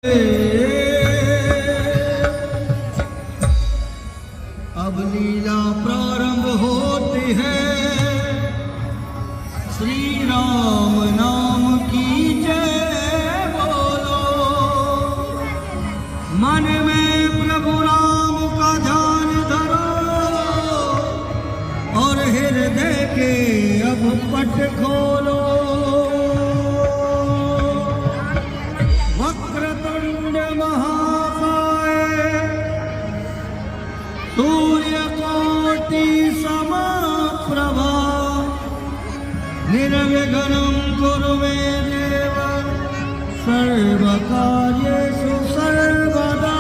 अब लीला प्रारंभ होती है, श्री राम नाम की जय बोलो। मन में प्रभु राम का ध्यान धरो और हृदय के अब पट खोलो। वक्रतुंड महाकाय सूर्यकोटि समप्रभा निर्विघ्नं कुरु मे देव सर्वकार्येषु सर्वदा।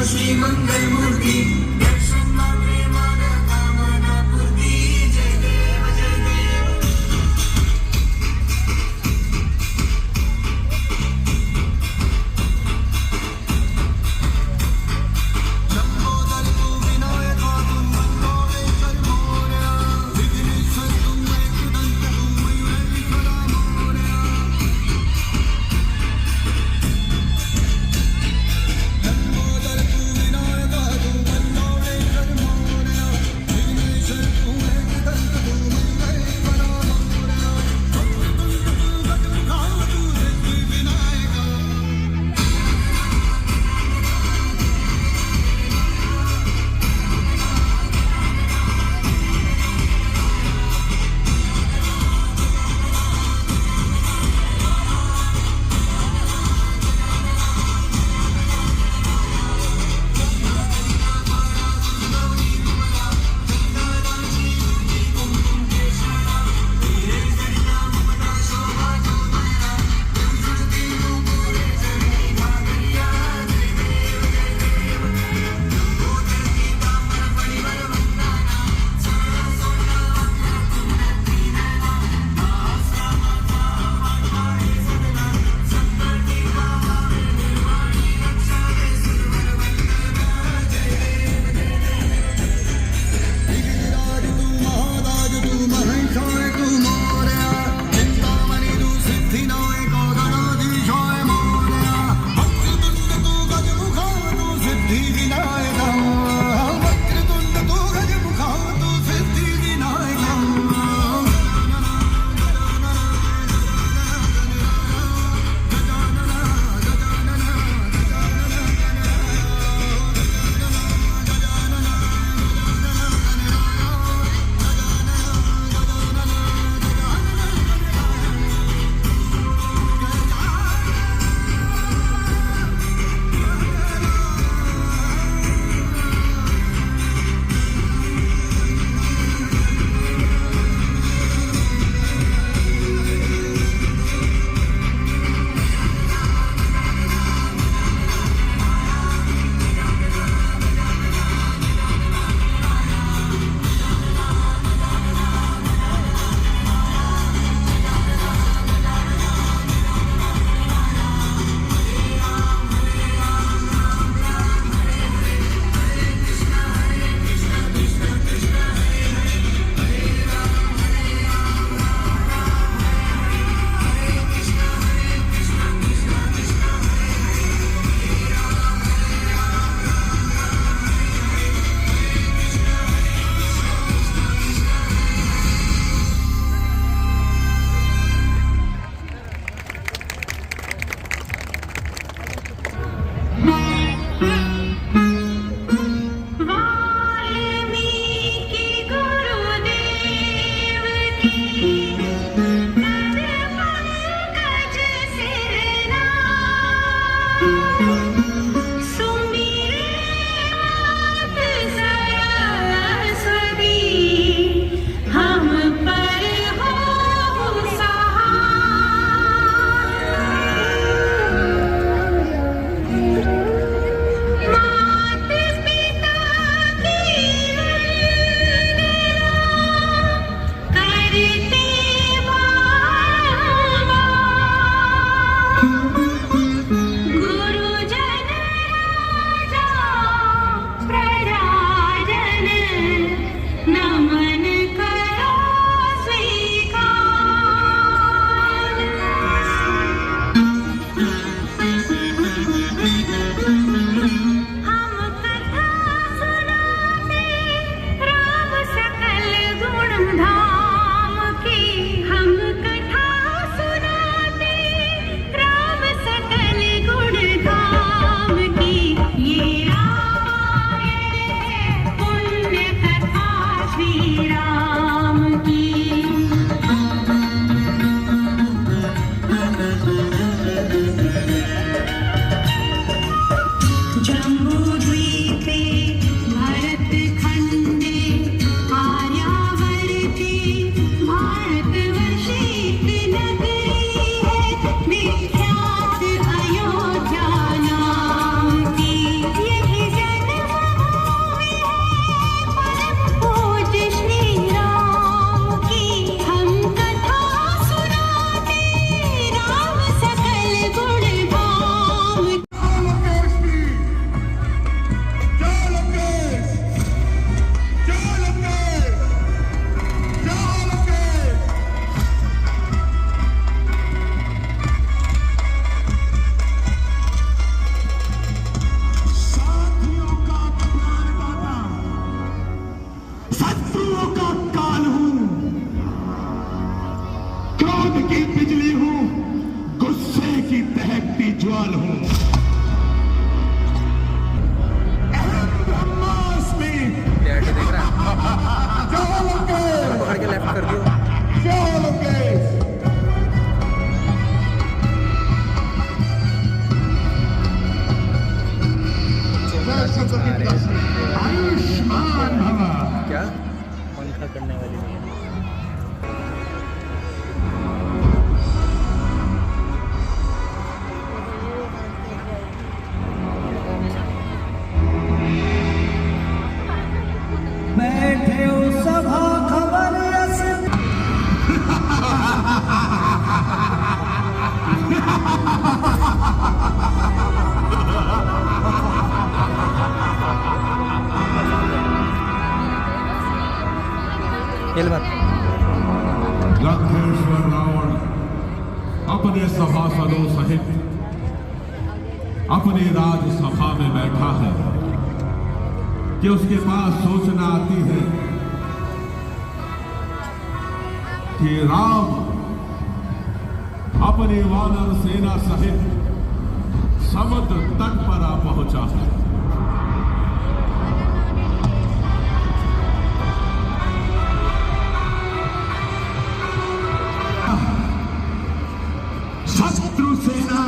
श्री मंगल मूर्ति दर्शन मात्रे मन कामना पूर्ति। जय देव जय देव। लंबोदर तू विनायक तुम मंगोलेश्वर मोरया, विघ्नेश्वर तुम एकदंत तुम मयूर विकला मोरया। लंबोदर तू विनायक तुम ज्वाल हूं। अहम ब्रह्मास्मि। देख रहा जय लंकेश। पकड़ के लेफ्ट कर दियो। जय लंकेश। आयुष्मान भवा। क्या पंखा करने वाली नहीं है। बैठे हो सभा खबर अस खेल मत। लंकेश्वर रावण अपने सभासदों सहित अपनी राजसभा में बैठा है कि उसके पास सूचना आती है कि राम अपनी वानर सेना सहित समुद्र तट पर आ पहुंचा है। शत्रु सेना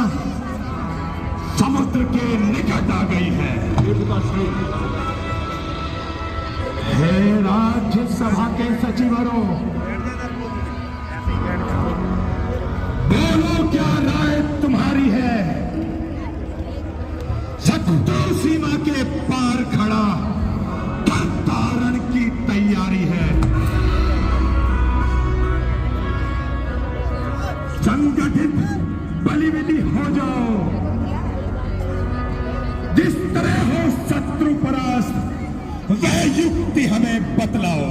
समुद्र के निकट आ गई है। हे राज्यसभा के सचिवरों, बोलो क्या राय तुम्हारी है? शत्रु सीमा के पार खड़ा तारण की तैयारी है। संगठित बलिविधि हो जाओ। जिस तरह हो शत्रु परास्त वह युक्ति हमें बतलाओ।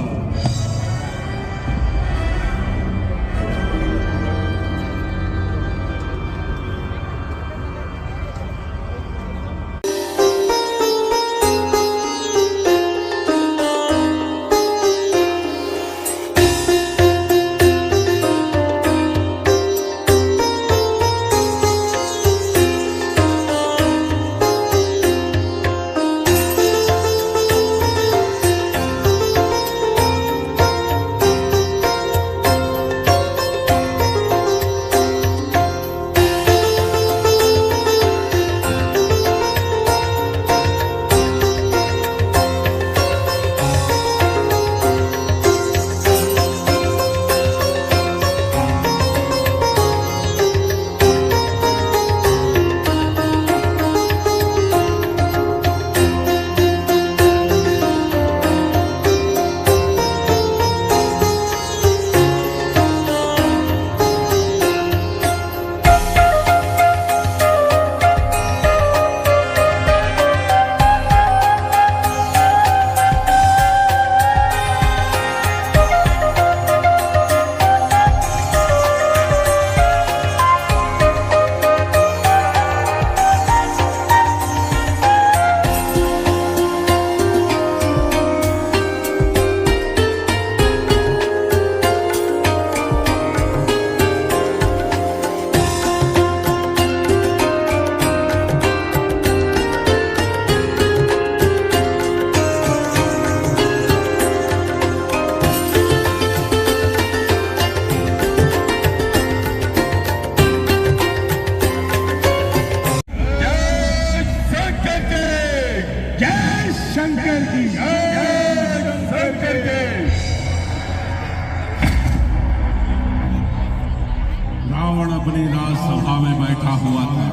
रावण अपनी राजसभा में बैठा हुआ था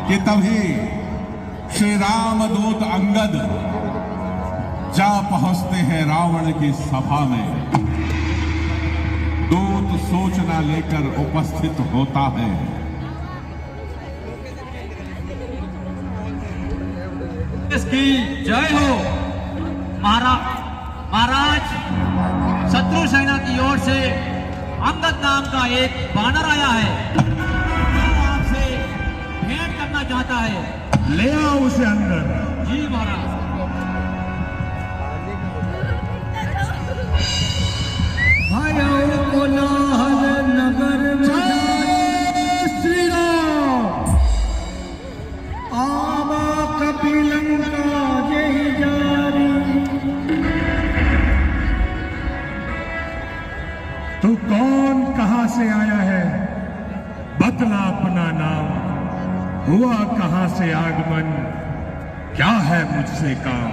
कि तभी श्री रामदूत अंगद जा पहुंचते हैं रावण की सभा में। दूत सूचना लेकर उपस्थित होता है। इसकी जय हो। महाराज, शत्रु सेना की ओर से अंगद नाम का एक बानर आया है। वो आपसे भेंट करना चाहता है। ले आओ उसे अंदर। जी महाराज। भयो कोलाहल नगर में जय श्री राम। तू कौन, कहां से आया है, बतला अपना नाम, हुआ कहां से आगमन, क्या है मुझसे काम।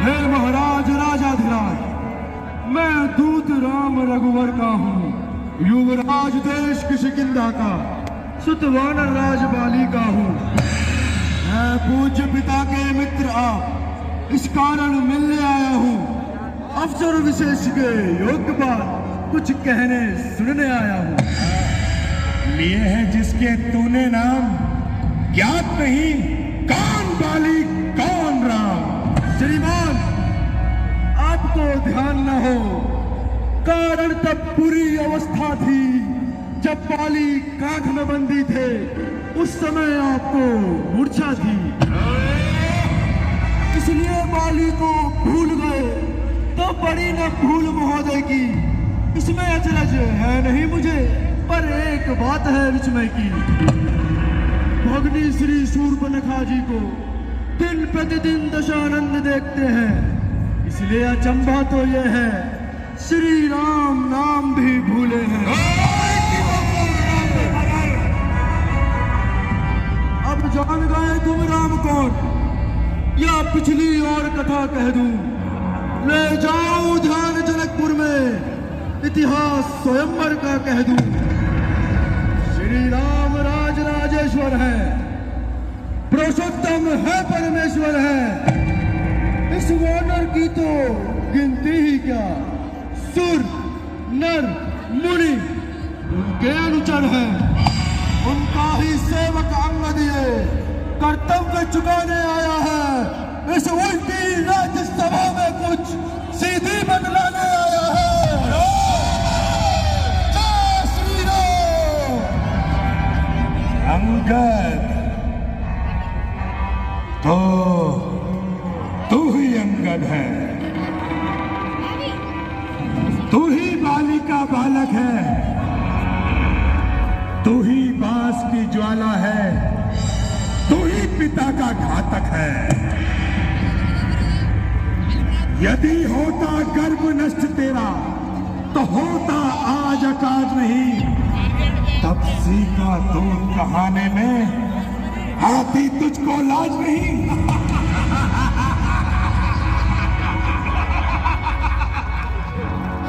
हे महाराज राजाधिराज, मैं दूत राम रघुवर का हूँ, युवराज देश किष्किंधा का, सुत वानर राज बाली का हूँ। मैं पूज्य पिता के मित्र आप, इस कारण मिलने आया हूँ। अफसर विशेष के योग्य बात कुछ कहने सुनने आया हूँ। लिए है जिसके तूने नाम, ज्ञात नहीं कौन बाली कौन राम। श्रीमान, आपको ध्यान न हो, कारण तब बुरी अवस्था थी जब बाली कांख में बंदी थे, उस समय आपको मूर्छा थी, इसलिए बाली को भूल गए। तो बड़ी न भूल महोदय की, इसमें अचरज है नहीं मुझे, पर एक बात है विस्मय की। भगनी श्री शूर्पणखा जी को दिन प्रतिदिन दशानंद देखते हैं, इसलिए अचंभा तो यह है श्री राम नाम भी भूले हैं। अब जान गए तुम राम कौन, या पिछली और कथा कह दूं। ले जाओ ध्यान जनकपुर में, इतिहास स्वयंवर का कह दूं। श्री राम राज राजेश्वर है, पुरुषोत्तम है, परमेश्वर है। इस वानर की तो गिनती ही क्या, सुर नर मुनि उनके अनुचर हैं, उनका ही सेवक अंगद ये कर्तव्य चुकाने आया है। इस उल्टी राज्यसभा में कुछ सीधी बदलाने आया है। जय श्री राम। अंगद, तो तू ही अंगद है, तू ही बाली का बालक है, तू ही बांस की ज्वाला है, तू ही पिता का घातक है। यदि होता गर्भ नष्ट तेरा, तो होता आज अकाज नहीं, तब सीखा दूध कहाने में आती तुझको लाज नहीं।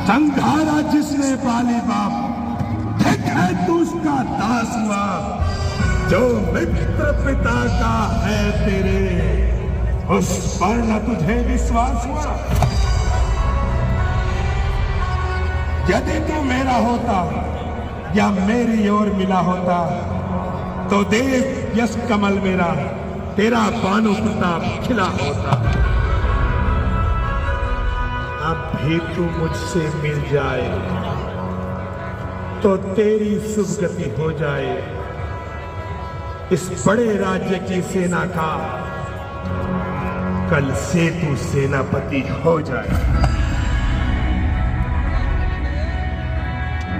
संघारा जिसने बाली बाप, ठीक है तू उसका दास हुआ, जो मित्र पिता का है तेरे, उस पर न तुझे विश्वास हुआ। यदि तू मेरा होता या मेरी ओर मिला होता, तो देख यश कमल मेरा, तेरा बानु प्रताप खिला होता। अब भी तू मुझसे मिल जाए, तो तेरी शुभ गति हो जाए। इस बड़े राज्य की सेना का कल से तू सेनापति हो जाए।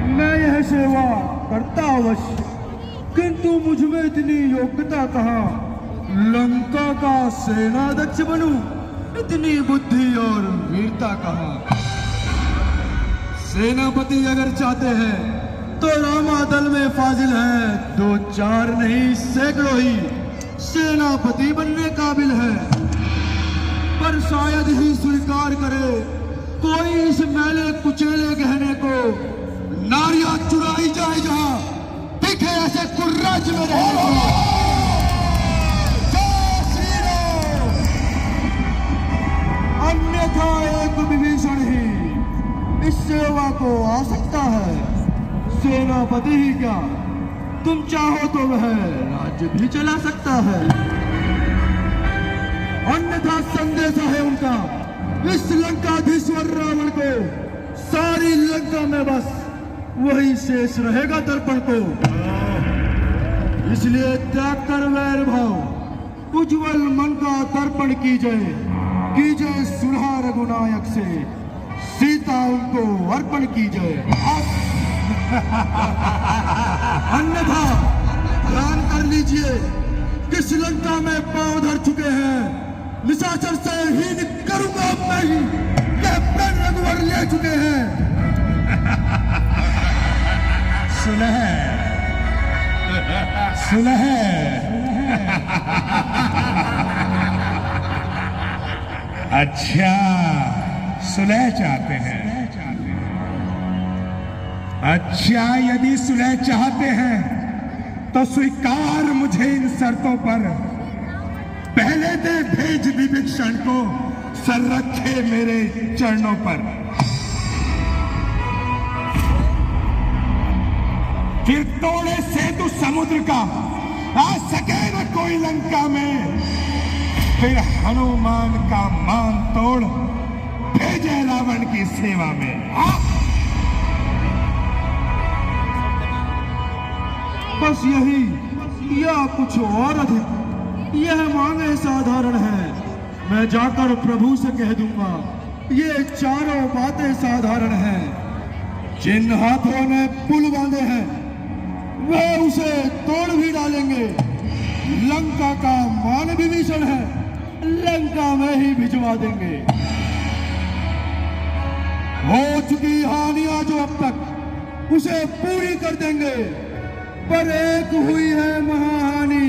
मैं यह सेवा करता अवश्य, किंतु मुझ में इतनी योग्यता कहाँ, लंका का सेनाध्यक्ष बनूं, इतनी बुद्धि और वीरता कहाँ। सेनापति अगर चाहते हैं तो रामा दल में फाजिल है, 2-4 नहीं सैकड़ों ही सेनापति बनने काबिल है। पर शायद ही स्वीकार करे कोई इस मैले कुचेले गहने को, नारियां चुराई जाए जहां दिखे ऐसे कुर्राज में रहने को। जय श्री राम। अन्यथा एक विभीषण ही इस सेवा को आ सकता है, सेनापति ही क्या, तुम चाहो तो वह राज्य भी चला सकता है। अन्यथा संदेश है उनका, इस लंकाधीश्वर रावण को सारी लंका में बस वही शेष रहेगा दर्पण को। इसलिए त्याग कर वैर भाव, उज्जवल मन का तर्पण कीजिए सुलह रघुनायक से, सीता उनको अर्पण कीजिए। अन्यथा ध्यान कर लीजिए, किस लंका में पांव धर चुके हैं, निशाचर से हीन करूंगा मैं ही, यह प्रण रघुवर ले चुके हैं। सुलह सुलह अच्छा, सुलह चाहते हैं। अच्छा, यदि सुलह चाहते हैं तो स्वीकार मुझे इन शर्तों पर। पहले दे भेज विभीषण को, सर रखे मेरे चरणों पर। फिर तोड़े सेतु समुद्र का, आ सके न कोई लंका में। फिर हनुमान का मान तोड़ भेजे रावण की सेवा में। बस यही या कुछ और अधिक? यह मांगे साधारण है। मैं जाकर प्रभु से कह दूंगा, ये चारों बातें साधारण हैं। जिन हाथों ने पुल बांधे हैं वे उसे तोड़ भी डालेंगे। लंका का मान विभीषण है, लंका में ही भिजवा देंगे। हो चुकी हानियां जो अब तक, उसे पूरी कर देंगे। पर एक हुई है महाहानि,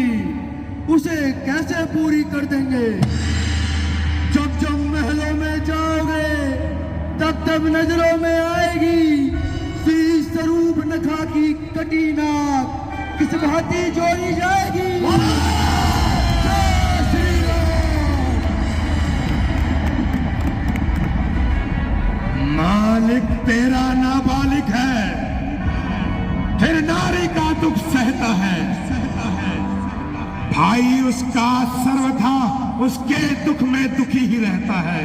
उसे कैसे पूरी कर देंगे? जब जब महलों में जाओगे तब तब नजरों में आएगी श्री स्वरूप नखा की कटी नाक, किस भांति जोड़ी जाएगी। जय श्री राम। मालिक तेरा नाबालिग है, फिर नारी का दुख सहता है। भाई उसका सर्वथा उसके दुख में दुखी ही रहता है।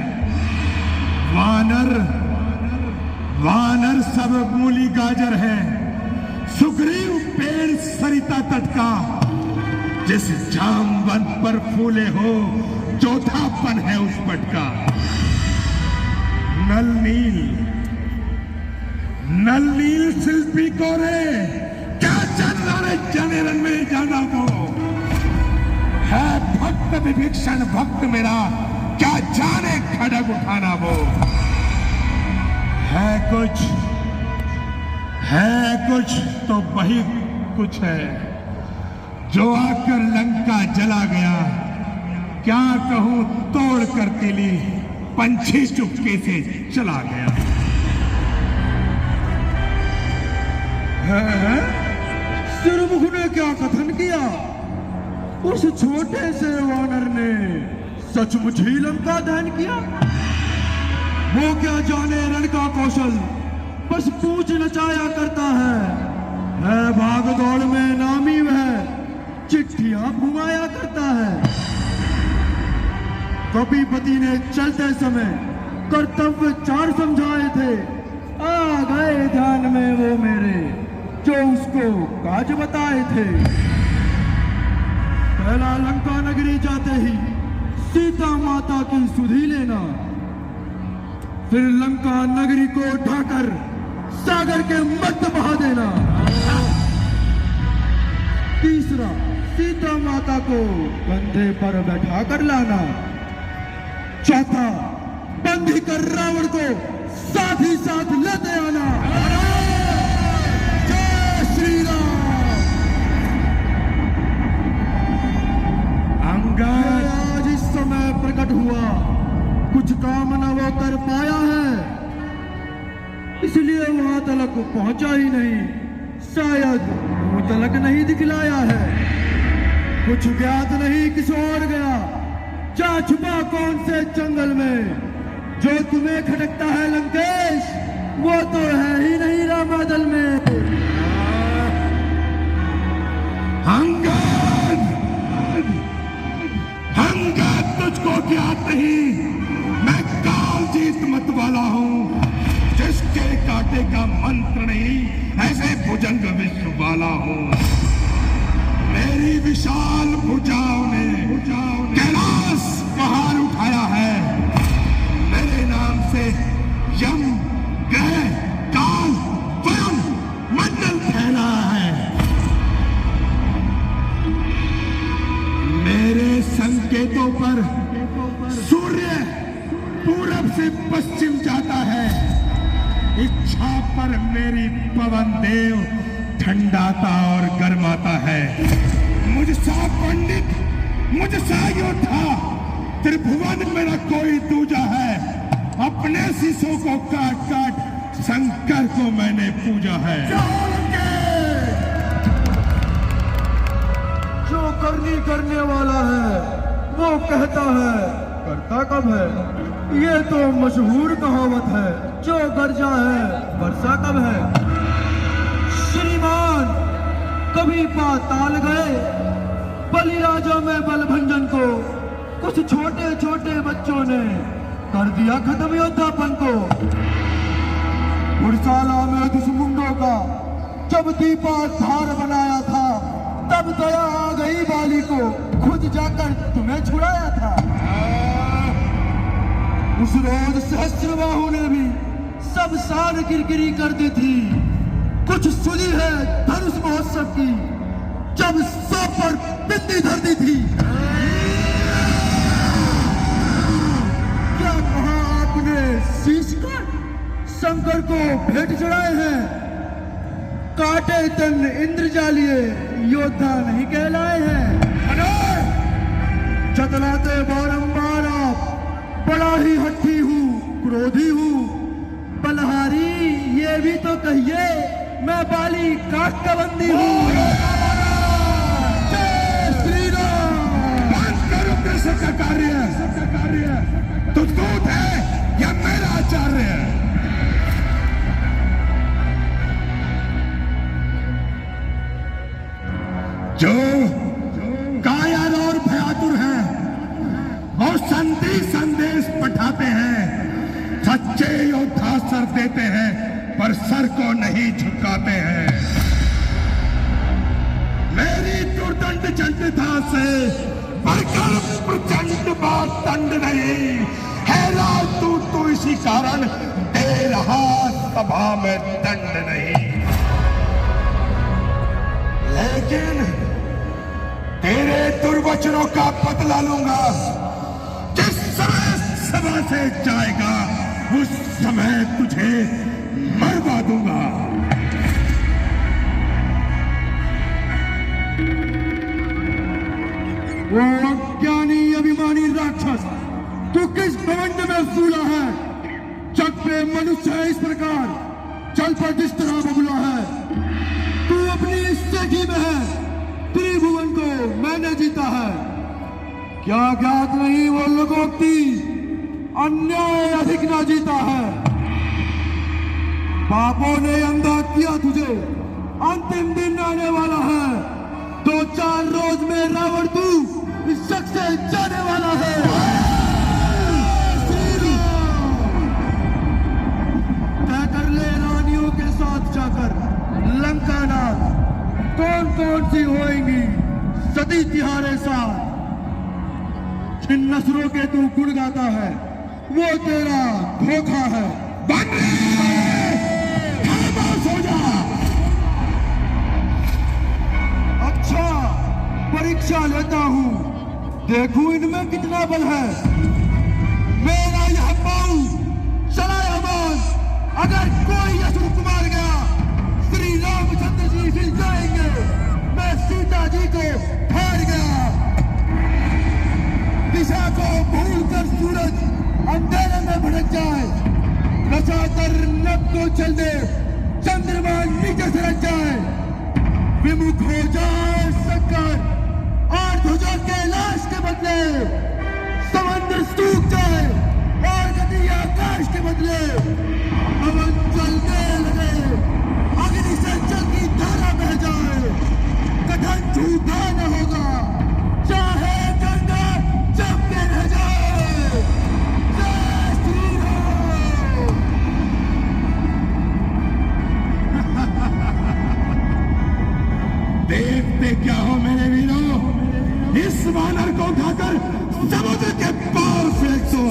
वानर वानर सब मूली गाजर है, सुग्रीव पेड़ सरिता तट का। जिस जामवन पर फूले हो चौथापन है उस पट का। नल नील शिल्पी को रे, क्या चल रहा रे जनेरन में जाना को। है भक्त विभीषण भक्त मेरा, क्या जाने खड़ग उठाना वो। है कुछ तो वही कुछ है जो आकर लंका जला गया। क्या कहूं तोड़ कर तिली, पंछी चुपके से चला गया। सिरमुख ने क्या कथन किया? उस छोटे से वानर ने सचमुच ही लंका दहन किया। वो क्या जाने रण का कौशल, बस पूछ नचाया करता है भाग दौड़ में नामी वह, चिट्ठियां घुमाया करता है। कपीपति ने चलते समय कर्तव्य 4 समझाए थे, आ गए ध्यान में वो मेरे जो उसको काज बताए थे। पहला लंका नगरी जाते ही सीता माता की सुधि लेना, फिर लंका नगरी को ढाकर सागर के मध्य बहा देना। तीसरा, सीता माता को कंधे पर बैठा कर लाना। चौथा, बंदी कर रावण को साथ ही साथ लेते आना। जय श्री राम। अंगद आज इस समय प्रकट हुआ, कुछ काम न वो कर पाया है, इसलिए वहां तलक पहुंचा ही नहीं। शायद वो तलक नहीं दिखलाया है, कुछ ज्ञात नहीं किस ओर गया। जा छुपा कौन से जंगल में, जो तुम्हें खटकता है लंकेश, वो तो है ही नहीं रामादल में। अंगद तुझको ज्ञात नहीं, मैं काल जीत मत वाला हूं। जिसके कांटे का मंत्र नहीं, ऐसे भुजंग विश्व वाला हूं। मेरी विशाल भुजाओं ने कैलाश पहाड़ उठाया है। मेरे नाम से यम ग्रह काल वयम मंडल फैला है। मेरे संकेतों पर सूर्य पूरब से पश्चिम जाता है। इच्छा पर मेरी पवन देव ठंडाता और गर्माता है। मुझसा पंडित, मुझसा योद्धा त्रिभुवन मेरा कोई दूजा है। अपने शीशों को काट काट शंकर को मैंने पूजा है। जो करनी करने वाला है वो कहता है, करता कब है? ये तो मशहूर कहावत है। जो गरजा है बरसा कब है? श्रीमान कभी पाताल गए? बलिराजा में बलभंजन को कुछ छोटे छोटे बच्चों ने कर दिया खत्म योद्धापन को। पुरसाला में दुश्मनों का जब दीपा धार बनाया था, तब दया आ गई बाली को, खुद जाकर तुम्हें छुड़ाया था। उस रोज सहस्त्रबाहु ने भी सब साल किरकिरी कर दी थी। कुछ सुनी है धनुष महोत्सव की, जब सौ पर बिंदी धर दी थी। क्या कहा आपने शीश काट शंकर को भेंट चढ़ाए हैं? काटे तन इंद्रजालिए योद्धा नहीं कहलाए हैं। चतलाते बारंबार आप, बड़ा ही हट्टी हूँ, क्रोधी हूँ, बलहारी ये भी तो कहिए मैं बाली काट का बंदी हूँ। सबका कार्य तू दूत है या मेरा आचार्य है? जो कायर और भयातुर हैं और संधि संदेश पठाते हैं, सच्चे योद्धा सर देते हैं पर सर को नहीं झुकाते हैं। मेरी दुर्दंड चंडता से बढ़कर प्रचंड बात दंड नहीं है। राजदूत तो इसी कारण दे रहा सभा में दंड नहीं। लेकिन तेरे दुर्वचनों का बदला लूंगा। जिस समय सभा से जाएगा उस समय तुझे मरवा दूंगा। वो अज्ञानी अभिमानी राक्षस, तू किस घमंड में फूला है? जग पे मनुष्य है इस प्रकार, चल पर जिस तरह बबुला है। तू अपनी सेठी में है, त्रिभुवन को मैंने जीता है। क्या ज्ञात नहीं वो लोगोक्ति, अन्याय अधिक ना जीता है। पापों ने अंधा किया तुझे, अंतिम दिन आने वाला है। 2-4 रोज में रावण तू इस शक से जाने वाला है। तय कर ले रानियों के साथ जाकर लंका नाथ, कौन कौन सी होएंगी सती तिहारे साथ। जिन नसरों के तू गुण गाता है वो तेरा धोखा है। खामोश हो जा। अच्छा परीक्षा लेता हूँ, देखूं इनमें कितना बल है। मेरा यह पाऊ चलायमान, अगर कोई असुर कुमार गया, श्री रामचंद्र जी हिल जाएंगे। मैं सीता जी को हार गया। दिशा को भूलकर सूरज अंधेरे में भटक जाए, नचाकर नभ को चल दे, चंद्रमा नीचे सरक जाए। विमुख हो जाए शंकर और ध्वजा के लाश के बदले समंदर सूख जाए और गति आकाश के बदले पवन चलने लगे, अग्नि से जल की धारा बह जाए। कथन झूठा न होगा, चाहे गंगा जम के रह जाए। जय श्री राम। देखते क्या हो मेरे वीरों, इस वानर को उठाकर समुद्र के पार फेंक दो।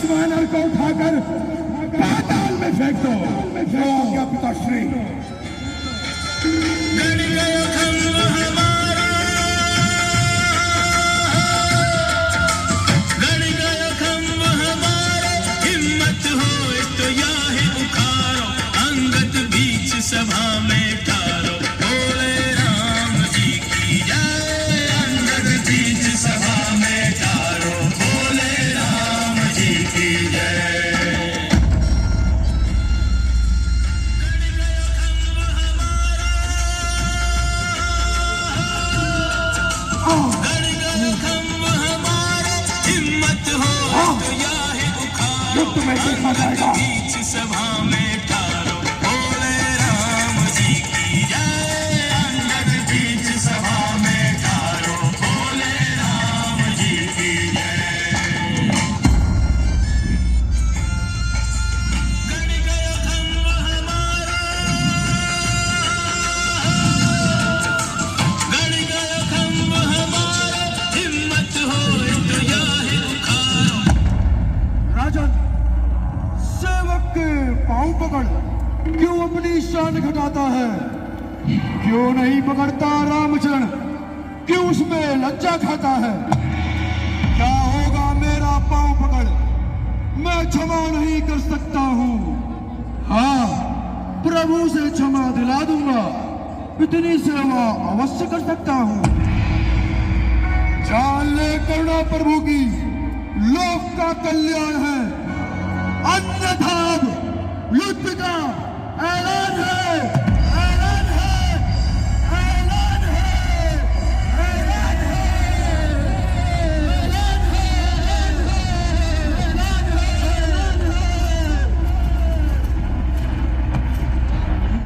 वानर को उठाकर पाताल में फेंक दो। क्या पिताश्री? गड़ गयो खंभ हमारा, गड़ गयो खंभ हमारा, हिम्मत हो तो याहे उखारो, अंगद बीच सभा में ठारो, बोले राम जी की जय। अंगद बीच सभा में ठारो, बोले राम जी की जय। गड़ गयो खंभ हमारा, हिम्मत हो तो याहे उखारो, युद्ध में देखा जाएगा। बीच सभा में ठारो, बोले राम जी की जय। अंगद बीच सभा में ठारो, बोले राम जी की जय। गड़ गयो खंभ हमारा, गड़ गयो खंभ हमारा, हिम्मत हो तो याहे उखारो। राजन, सेवक के पांव पकड़ क्यों अपनी शान घटाता है? क्यों नहीं पकड़ता रामचरण? क्यों उसमें लज्जा खाता है? क्या होगा मेरा पांव पकड़? मैं क्षमा नहीं कर सकता हूं। हाँ, प्रभु से क्षमा दिला दूंगा, इतनी सेवा अवश्य कर सकता हूं। जान ले करुणा प्रभु की, लोक का कल्याण है, अन्यथा अब युद्ध का ऐलान